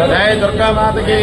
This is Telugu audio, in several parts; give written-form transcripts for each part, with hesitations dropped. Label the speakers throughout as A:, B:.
A: जय दुर्गा माता की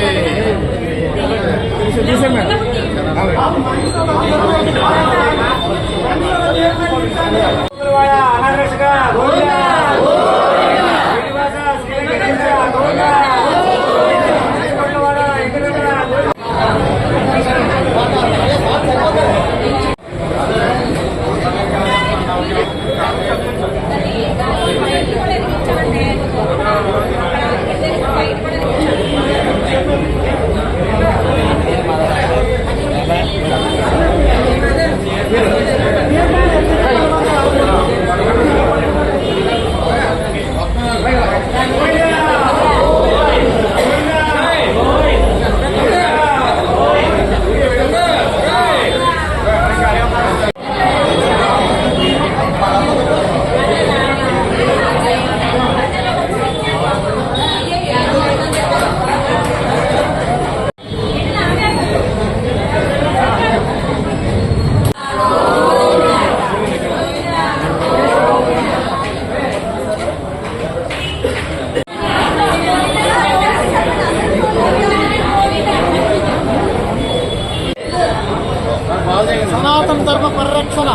B: సనాతన ధర్మ పరిరక్షణ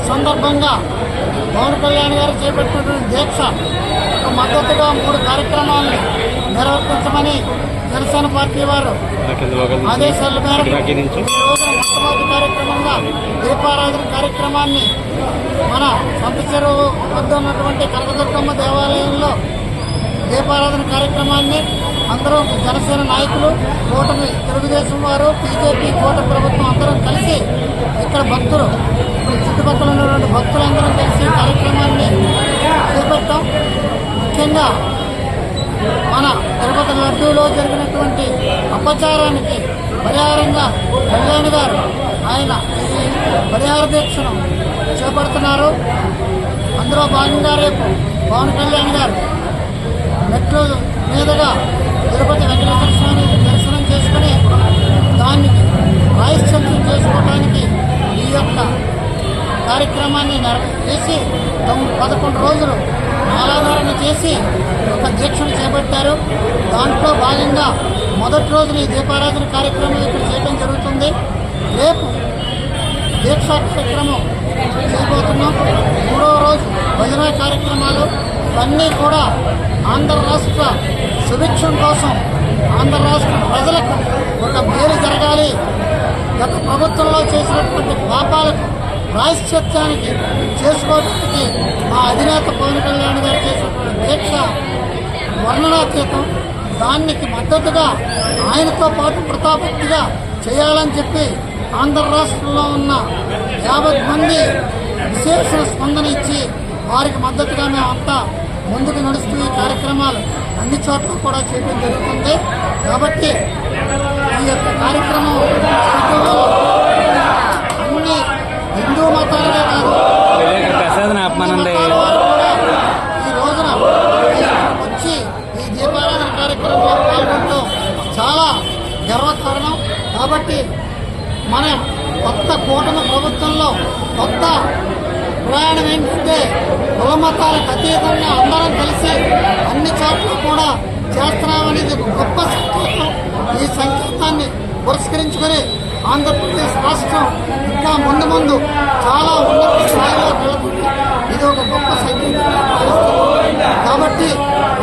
B: సందర్భంగా పవన్ కళ్యాణ్ గారు చేపట్టినటువంటి దీక్ష మద్దతుగా 3 కార్యక్రమాలను నిర్వర్తించమని జనసేన పార్టీ వారు ఆదేశాల మేరకు ఈ రోజున మొట్టమొదటి కార్యక్రమంగా దీపారాధన కార్యక్రమాన్ని మన సంత చెరువు వద్ద ఉన్నటువంటి కనకదుర్గమ్మ దేవాలయంలో దీపారాధన కార్యక్రమాన్ని అందరూ జనసేన నాయకులు, కూటమి తెలుగుదేశం వారు, బీజేపీ కూటమి ప్రభుత్వం అందరం కలిసి ఇక్కడ భక్తులు చుట్టుపక్కల ఉన్నటువంటి భక్తులందరం కలిసి కార్యక్రమాన్ని చేపట్టాం. ముఖ్యంగా మన తిరుపతి లడ్డూలో జరిగినటువంటి అపచారానికి పరిహారంగా కళ్యాణ్ గారు ఆయన ఈ పరిహార దీక్షను చేపడుతున్నారు. అందులో భాగంగా రేపు పవన్ కళ్యాణ్ గారు మెట్రో మీదుగా తిరుపతి వెంకటేశ్వర స్వామి దర్శనం చేసుకుని దానికి ప్రాయశ్చిత్తం చేసుకోవడానికి ఈ యొక్క కార్యక్రమాన్ని చేసి 11 రోజులు మాలాధారణ చేసి ఒక దీక్షను చేపట్టారు. దాంట్లో భాగంగా మొదటి రోజున ఈ దీపారాధన కార్యక్రమం ఇక్కడ చేయడం జరుగుతుంది. రేపు దీక్షా కార్యక్రమం చేయబోతున్నాం. 3వ రోజు భజన కార్యక్రమాలు ఇవన్నీ కూడా ఆంధ్ర రాష్ట్ర సుభిక్షం కోసం, ఆంధ్ర రాష్ట్ర ప్రజలకు ఒక మేలు జరగాలి, గత ప్రభుత్వంలో చేసినటువంటి పాపాలకు ప్రాయశ్చిత్తానికి చేసుకోవడానికి మా అధినేత పవన్ కళ్యాణ్ గారు చేసినటువంటి దీక్ష వర్ణనాతీతం. దానికి మద్దతుగా ఆయనతో పాటు ప్రతాపక్తిగా చేయాలని చెప్పి ఆంధ్ర రాష్ట్రంలో ఉన్న 50 మంది విశేష స్పందన ఇచ్చి వారికి మద్దతుగా మేమంతా ముందుకు నడుస్తూ ఈ కార్యక్రమాలు అన్ని చోట్ల కూడా చేయడం జరుగుతుంది. కాబట్టి ఈ యొక్క కార్యక్రమం అన్ని హిందూ మతాలనే కాదు ఈ రోజున వచ్చి ఈ దీపారాధన కార్యక్రమంలో పాల్గొనడం చాలా గర్వకారణం. కాబట్టి మన కొత్త కూటమి ప్రభుత్వంలో కొత్త ప్రయాణం ఏంటంటే కుల మతాలకు అతీతంగా అందరం కలిసి అన్ని చోట్ల కూడా చేస్తున్నామనేది గొప్ప సంకేతం. ఈ సంకేతాన్ని పురస్కరించుకొని ఆంధ్రప్రదేశ్ రాష్ట్రం ఇంకా ముందు చాలా ఉన్నత స్థాయిలో వెళుతుంది. ఇది ఒక గొప్ప సంకేతం. కాబట్టి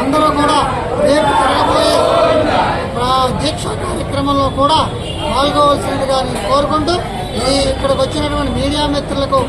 B: అందరూ కూడా రేపు జరగబోయే దీక్షా కార్యక్రమంలో కూడా పాల్గొవలసిందిగా నేను కోరుకుంటూ ఇక్కడికి వచ్చినటువంటి మీడియా మిత్రులకు